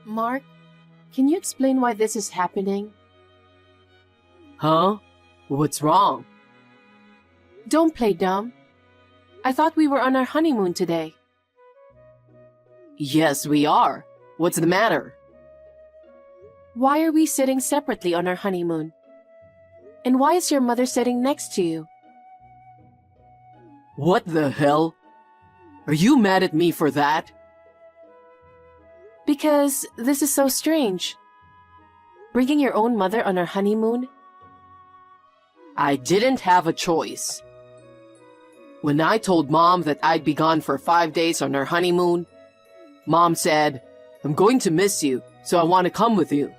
Mark, can you explain why this is happening? Huh? What's wrong? Don't play dumb. I thought we were on our honeymoon today. Yes, we are. What's the matter? Why are we sitting separately on our honeymoon? And why is your mother sitting next to you? What the hell? Are you mad at me for that? Because this is so strange. Bringing your own mother on our honeymoon? I didn't have a choice. When I told Mom that I'd be gone for 5 days on our honeymoon, Mom said, "I'm going to miss you, so I want to come with you."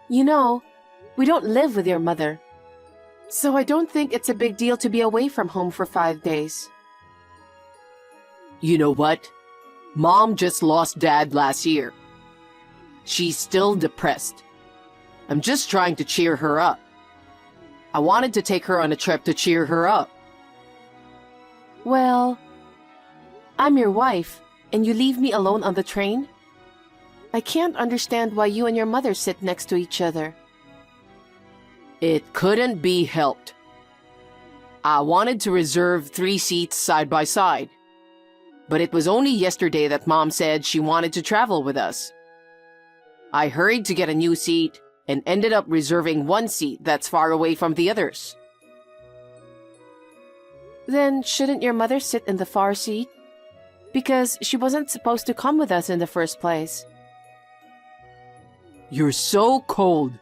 You know, we don't live with your mother. So I don't think it's a big deal to be away from home for 5 days. You know what? Mom just lost Dad last year. She's still depressed. I'm just trying to cheer her up. I wanted to take her on a trip to cheer her up. Well, I'm your wife, and you leave me alone on the train? I can't understand why you and your mother sit next to each other. It couldn't be helped. I wanted to reserve 3 seats side by side. But it was only yesterday that Mom said she wanted to travel with us. I hurried to get a new seat and ended up reserving 1 seat that's far away from the others. Then shouldn't your mother sit in the far seat? Because she wasn't supposed to come with us in the first place. You're so cold.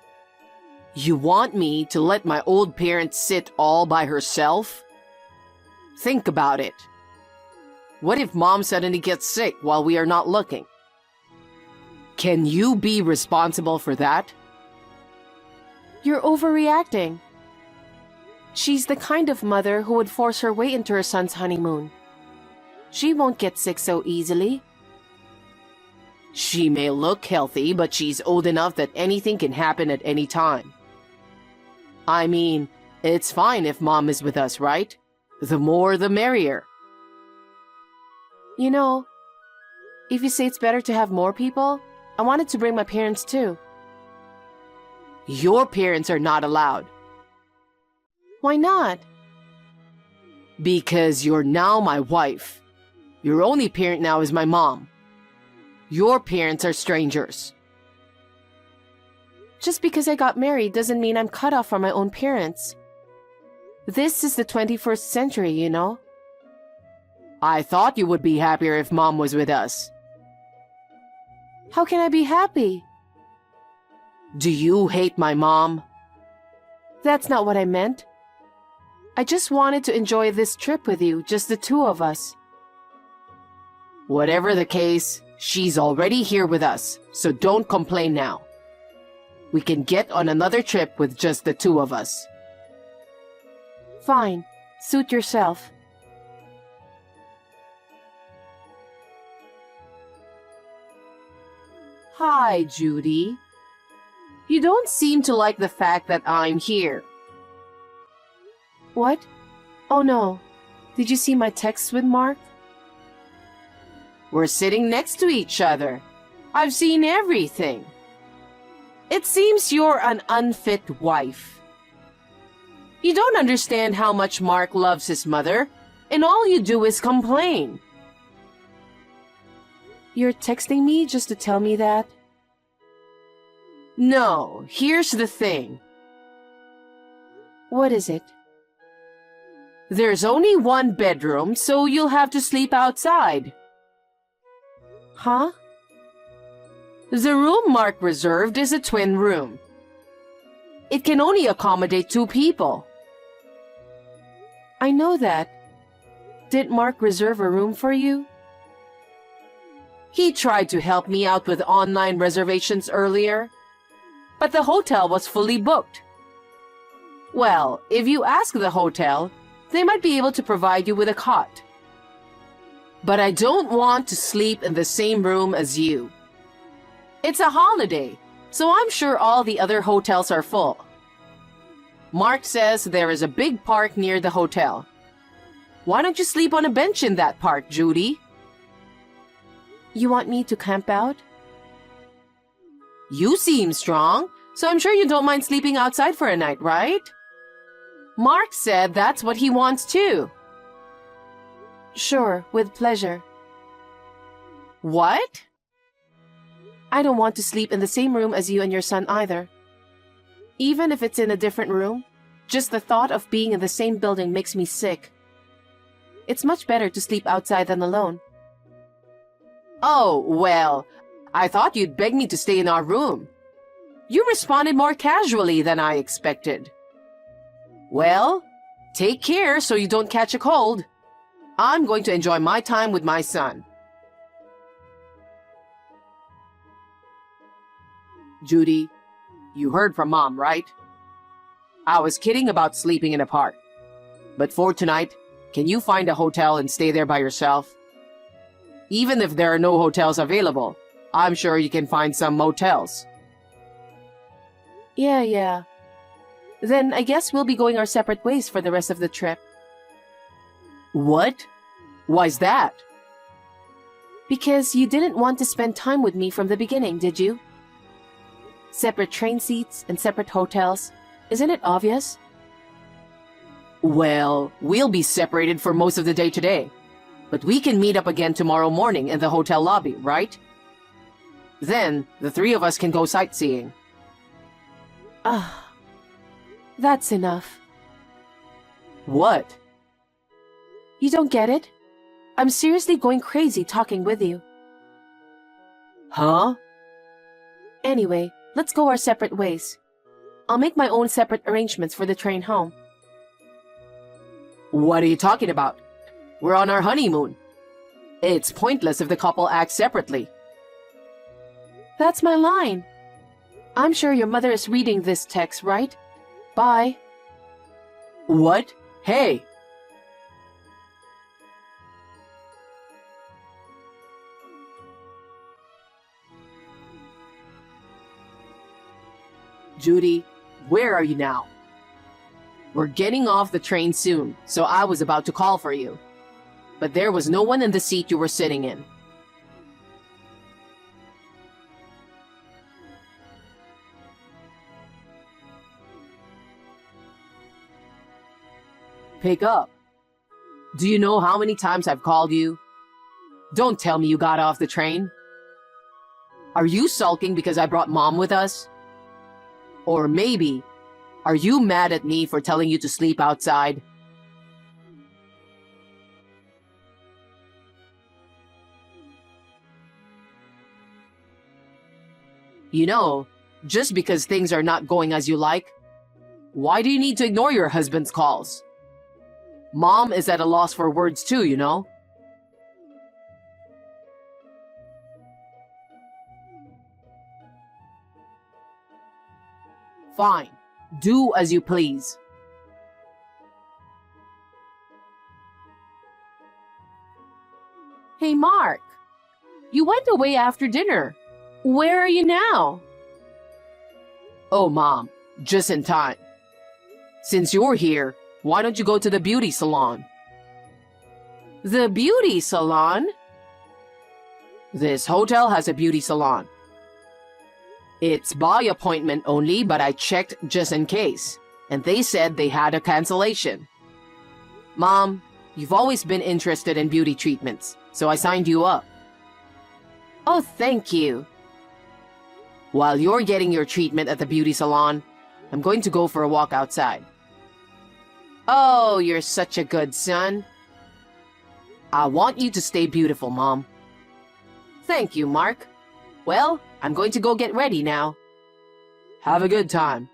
You want me to let my old parent sit all by herself? Think about it. What if Mom suddenly gets sick while we are not looking? Can you be responsible for that? You're overreacting. She's the kind of mother who would force her way into her son's honeymoon. She won't get sick so easily. She may look healthy, but she's old enough that anything can happen at any time. I mean, it's fine if Mom is with us, right? The more the merrier. You know, if you say it's better to have more people, I wanted to bring my parents too. Your parents are not allowed. Why not? Because you're now my wife. Your only parent now is my mom. Your parents are strangers. Just because I got married doesn't mean I'm cut off from my own parents. This is the 21st century, you know? I thought you would be happier if Mom was with us. How can I be happy? Do you hate my mom? That's not what I meant. I just wanted to enjoy this trip with you, just the two of us. Whatever the case, she's already here with us, so don't complain now. We can get on another trip with just the two of us. Fine. Suit yourself. Hi, Judy. You don't seem to like the fact that I'm here. What? Oh no. Did you see my text with Mark? We're sitting next to each other. I've seen everything. It seems you're an unfit wife. You don't understand how much Mark loves his mother, and all you do is complain. You're texting me just to tell me that? No, here's the thing. What is it? There's only 1 bedroom, so you'll have to sleep outside. Huh? The room Mark reserved is a twin room. It can only accommodate 2 people. I know that. Did Mark reserve a room for you? He tried to help me out with online reservations earlier, but the hotel was fully booked. Well, if you ask the hotel, they might be able to provide you with a cot. But I don't want to sleep in the same room as you. It's a holiday, so I'm sure all the other hotels are full. Mark says there is a big park near the hotel. Why don't you sleep on a bench in that park, Judy? You want me to camp out? You seem strong, so I'm sure you don't mind sleeping outside for a night, right? Mark said that's what he wants too. Sure, with pleasure. What? I don't want to sleep in the same room as you and your son either. Even if it's in a different room, just the thought of being in the same building makes me sick. It's much better to sleep outside than alone. Oh, well, I thought you'd beg me to stay in our room. You responded more casually than I expected. Well, take care so you don't catch a cold. I'm going to enjoy my time with my son. Judy, you heard from Mom, right? I was kidding about sleeping in a park. But for tonight, can you find a hotel and stay there by yourself? Even if there are no hotels available, I'm sure you can find some motels. Yeah. Then I guess we'll be going our separate ways for the rest of the trip. What? Why's that? Because you didn't want to spend time with me from the beginning, did you? Separate train seats and separate hotels. Isn't it obvious? Well, we'll be separated for most of the day today. But we can meet up again tomorrow morning in the hotel lobby, right? Then, the three of us can go sightseeing. That's enough. What? You don't get it? I'm seriously going crazy talking with you. Huh? Anyway, let's go our separate ways. I'll make my own separate arrangements for the train home. What are you talking about? We're on our honeymoon. It's pointless if the couple acts separately. That's my line. I'm sure your mother is reading this text, right? Bye. What? Hey! Judy, where are you now? We're getting off the train soon, so I was about to call for you. But there was no one in the seat you were sitting in. Pick up. Do you know how many times I've called you? Don't tell me you got off the train. Are you sulking because I brought Mom with us? Or maybe, are you mad at me for telling you to sleep outside? You know, just because things are not going as you like, why do you need to ignore your husband's calls? Mom is at a loss for words too, you know? Fine. Do as you please. Hey, Mark. You went away after dinner. Where are you now? Oh, Mom. Just in time. Since you're here, why don't you go to the beauty salon? The beauty salon? This hotel has a beauty salon. It's by appointment only, but I checked just in case, and they said they had a cancellation. Mom, you've always been interested in beauty treatments, so I signed you up. Oh, thank you. While you're getting your treatment at the beauty salon, I'm going to go for a walk outside. Oh, you're such a good son. I want you to stay beautiful, Mom. Thank you, Mark. Well, I'm going to go get ready now. Have a good time.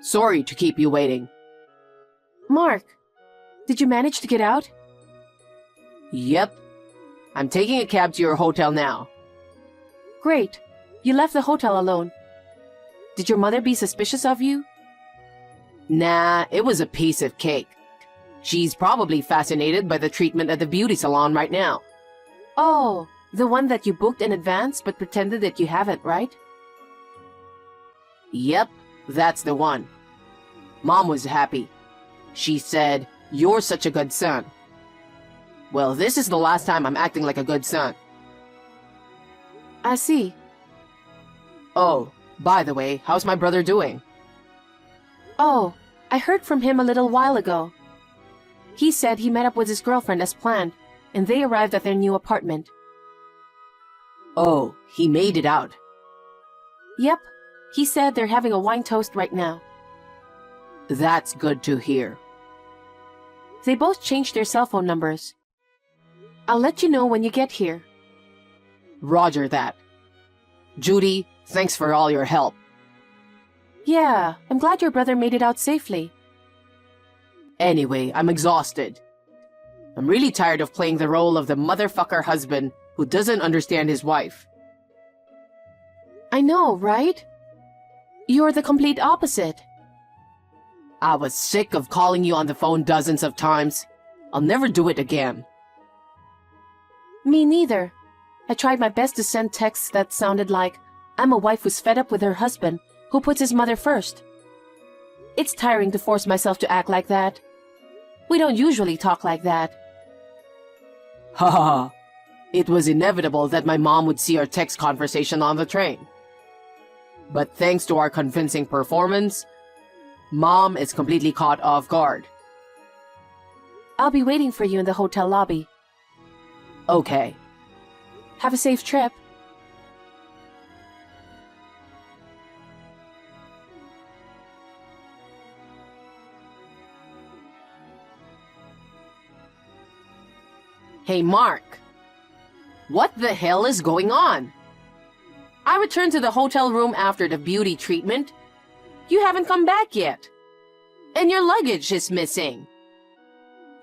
Sorry to keep you waiting. Mark, did you manage to get out? Yep. I'm taking a cab to your hotel now. Great. You left the hotel alone. Did your mother be suspicious of you? Nah, it was a piece of cake. She's probably fascinated by the treatment at the beauty salon right now. Oh, the one that you booked in advance but pretended that you haven't, right? Yep, that's the one. Mom was happy. She said, "You're such a good son." Well, this is the last time I'm acting like a good son. I see. Oh, by the way, how's my brother doing? Oh, I heard from him a little while ago. He said he met up with his girlfriend as planned, and they arrived at their new apartment. Oh, he made it out. Yep, he said they're having a wine toast right now. That's good to hear. They both changed their cell phone numbers. I'll let you know when you get here. Roger that. Judy, thanks for all your help. Yeah, I'm glad your brother made it out safely. Anyway, I'm exhausted. I'm really tired of playing the role of the motherfucker husband who doesn't understand his wife. I know, right? You're the complete opposite. I was sick of calling you on the phone dozens of times. I'll never do it again. Me neither. I tried my best to send texts that sounded like, I'm a wife who's fed up with her husband, who puts his mother first. It's tiring to force myself to act like that. We don't usually talk like that. Ha ha ha. It was inevitable that my mom would see our text conversation on the train. But thanks to our convincing performance, Mom is completely caught off guard. I'll be waiting for you in the hotel lobby. Okay. Have a safe trip. Hey, Mark. What the hell is going on? I returned to the hotel room after the beauty treatment. You haven't come back yet. And your luggage is missing.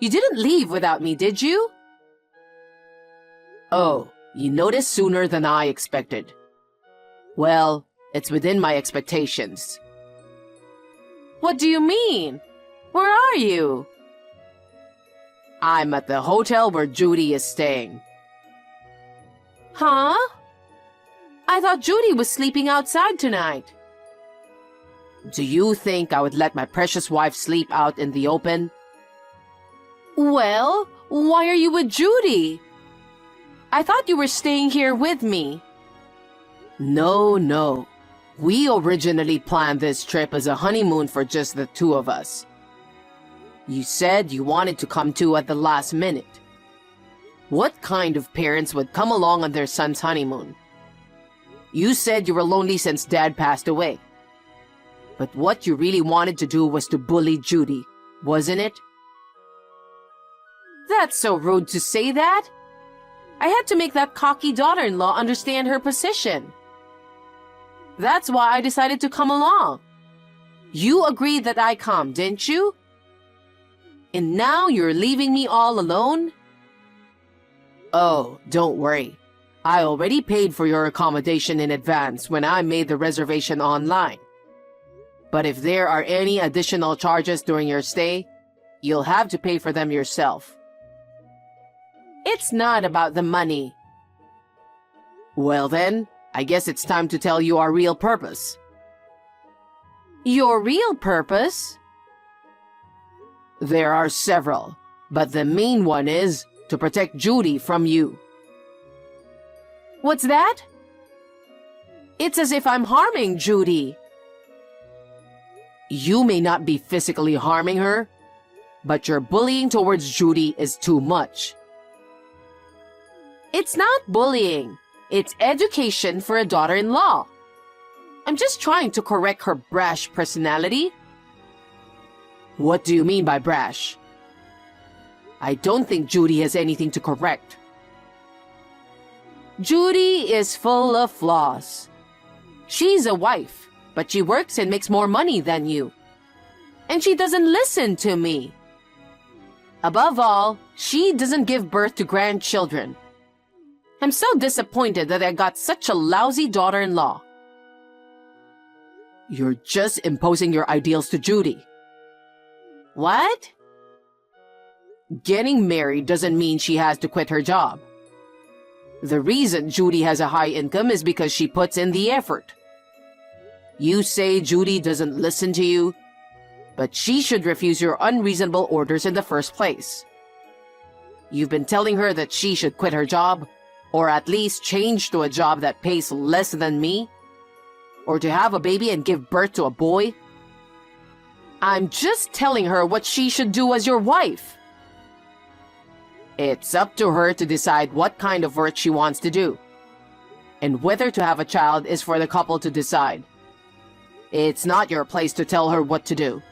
You didn't leave without me, did you? Oh, you noticed sooner than I expected. Well, it's within my expectations. What do you mean? Where are you? I'm at the hotel where Judy is staying. Huh? I thought Judy was sleeping outside tonight. Do you think I would let my precious wife sleep out in the open? Well, why are you with Judy? I thought you were staying here with me. No. We originally planned this trip as a honeymoon for just the two of us. You said you wanted to come too at the last minute. What kind of parents would come along on their son's honeymoon? You said you were lonely since Dad passed away. But what you really wanted to do was to bully Judy, wasn't it? That's so rude to say that. I had to make that cocky daughter-in-law understand her position. That's why I decided to come along. You agreed that I come, didn't you? And now you're leaving me all alone? Oh, don't worry. I already paid for your accommodation in advance when I made the reservation online. But if there are any additional charges during your stay, you'll have to pay for them yourself. It's not about the money. Well then, I guess it's time to tell you our real purpose. Your real purpose? There are several, but the main one is to protect Judy from you. What's that? It's as if I'm harming Judy. You may not be physically harming her, but your bullying towards Judy is too much. It's not bullying. It's education for a daughter-in-law. I'm just trying to correct her brash personality. What do you mean by brash? I don't think Judy has anything to correct. Judy is full of flaws. She's a wife, but she works and makes more money than you. And she doesn't listen to me. Above all, she doesn't give birth to grandchildren. I'm so disappointed that I got such a lousy daughter-in-law. You're just imposing your ideals to Judy. What? Getting married doesn't mean she has to quit her job. The reason Judy has a high income is because she puts in the effort. You say Judy doesn't listen to you, but she should refuse your unreasonable orders in the first place. You've been telling her that she should quit her job, or at least change to a job that pays less than me, or to have a baby and give birth to a boy. I'm just telling her what she should do as your wife. It's up to her to decide what kind of work she wants to do, and whether to have a child is for the couple to decide. It's not your place to tell her what to do.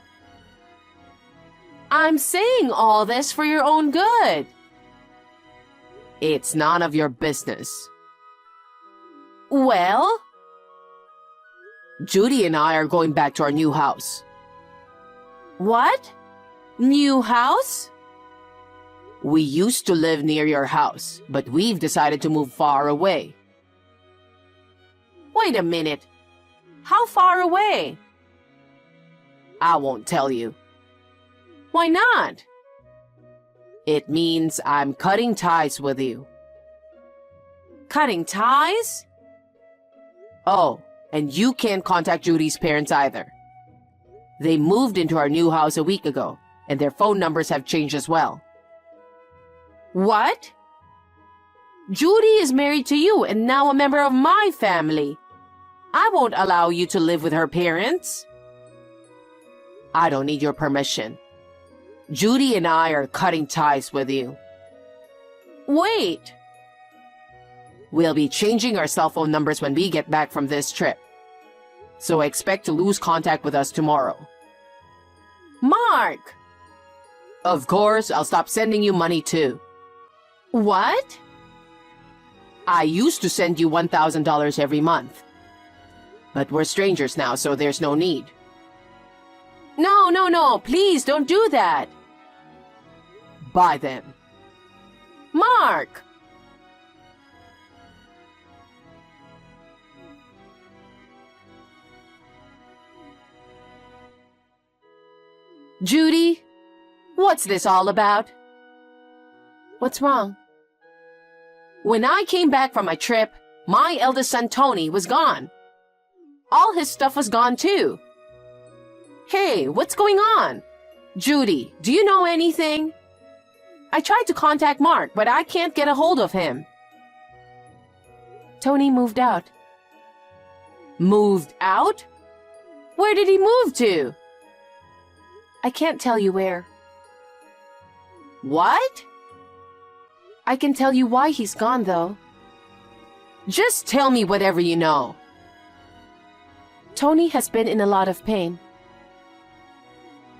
I'm saying all this for your own good. It's none of your business. Well? Judy and I are going back to our new house. What? New house? We used to live near your house, but we've decided to move far away. Wait a minute. How far away? I won't tell you. Why not? It means I'm cutting ties with you. Cutting ties? Oh, and you can't contact Judy's parents either. They moved into our new house a week ago, and their phone numbers have changed as well. What? Judy is married to you and now a member of my family. I won't allow you to live with her parents. I don't need your permission. Judy and I are cutting ties with you. Wait. We'll be changing our cell phone numbers when we get back from this trip. So expect to lose contact with us tomorrow. Mark! Of course, I'll stop sending you money too. What? I used to send you $1,000 every month. But we're strangers now, so there's no need. No, please don't do that. Bye then. Mark! Judy, what's this all about? What's wrong? When I came back from my trip, my eldest son Tony was gone. All his stuff was gone too. Hey, what's going on? Judy, do you know anything? I tried to contact Mark, but I can't get a hold of him. Tony moved out. Moved out? Where did he move to? I can't tell you where. What? I can tell you why he's gone, though. Just tell me whatever you know. Tony has been in a lot of pain.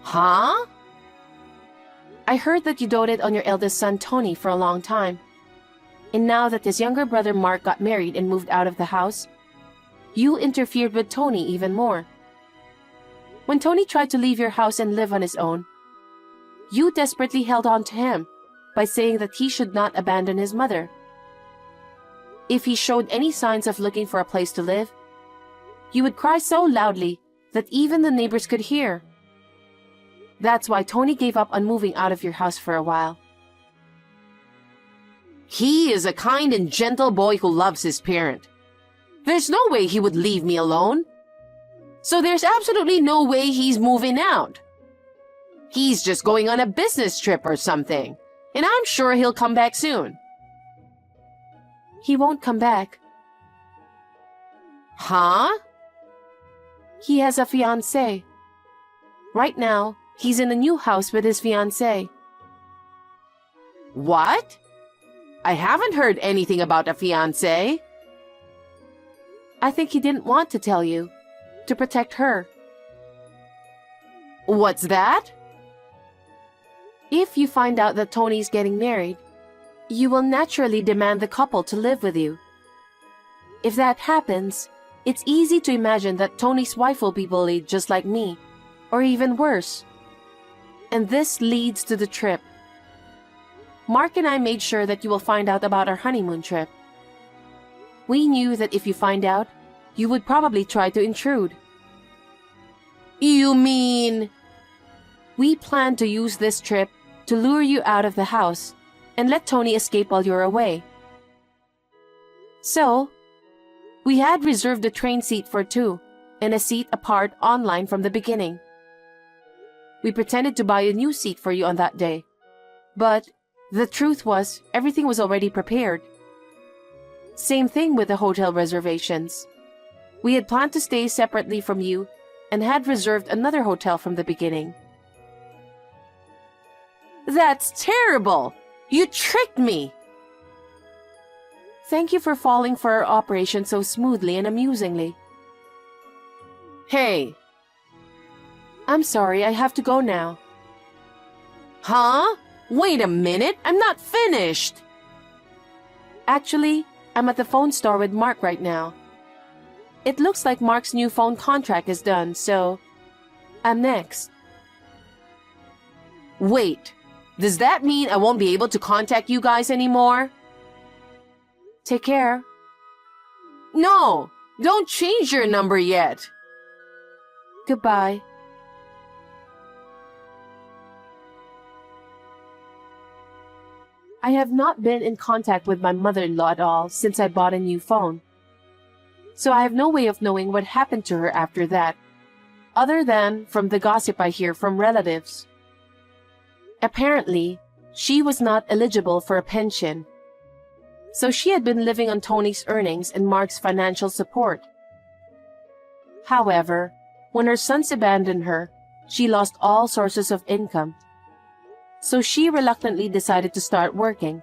Huh? I heard that you doted on your eldest son, Tony, for a long time. And now that his younger brother, Mark, got married and moved out of the house, you interfered with Tony even more. When Tony tried to leave your house and live on his own, you desperately held on to him by saying that he should not abandon his mother. If he showed any signs of looking for a place to live, you would cry so loudly that even the neighbors could hear. That's why Tony gave up on moving out of your house for a while. He is a kind and gentle boy who loves his parent. There's no way he would leave me alone. So there's absolutely no way he's moving out. He's just going on a business trip or something, and I'm sure he'll come back soon. He won't come back. Huh? He has a fiancée. Right now, he's in a new house with his fiancée. What? I haven't heard anything about a fiancé. I think he didn't want to tell you, to protect her. What's that? If you find out that Tony's getting married, you will naturally demand the couple to live with you. If that happens, it's easy to imagine that Tony's wife will be bullied just like me, or even worse. And this leads to the trip. Mark and I made sure that you will find out about our honeymoon trip. We knew that if you find out, you would probably try to intrude. You mean? We plan to use this trip to lure you out of the house and let Tony escape while you're away. So, we had reserved a train seat for two and a seat apart online from the beginning. We pretended to buy a new seat for you on that day, but The truth was, everything was already prepared. Same thing with the hotel reservations. We had planned to stay separately from you and had reserved another hotel from the beginning. That's terrible! You tricked me! Thank you for falling for our operation so smoothly and amusingly. Hey! I'm sorry, I have to go now. Huh? Wait a minute, I'm not finished! Actually, I'm at the phone store with Mark right now. It looks like Mark's new phone contract is done, so I'm next. Wait, does that mean I won't be able to contact you guys anymore? Take care. No, don't change your number yet. Goodbye. I have not been in contact with my mother-in-law at all since I bought a new phone. So I have no way of knowing what happened to her after that, other than from the gossip I hear from relatives. Apparently, she was not eligible for a pension. So she had been living on Tony's earnings and Mark's financial support. However, when her sons abandoned her, she lost all sources of income. So she reluctantly decided to start working.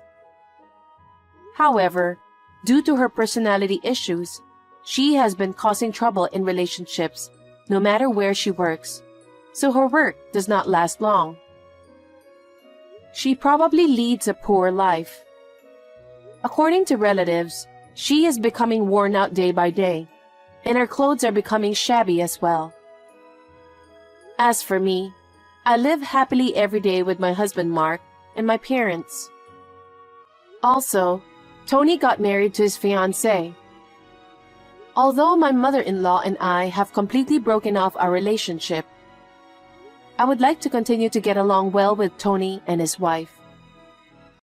However, due to her personality issues, she has been causing trouble in relationships, no matter where she works, so her work does not last long. She probably leads a poor life. According to relatives, she is becoming worn out day by day, and her clothes are becoming shabby as well. As for me, I live happily every day with my husband Mark and my parents. Also, Tony got married to his fiancée. Although my mother-in-law and I have completely broken off our relationship, I would like to continue to get along well with Tony and his wife.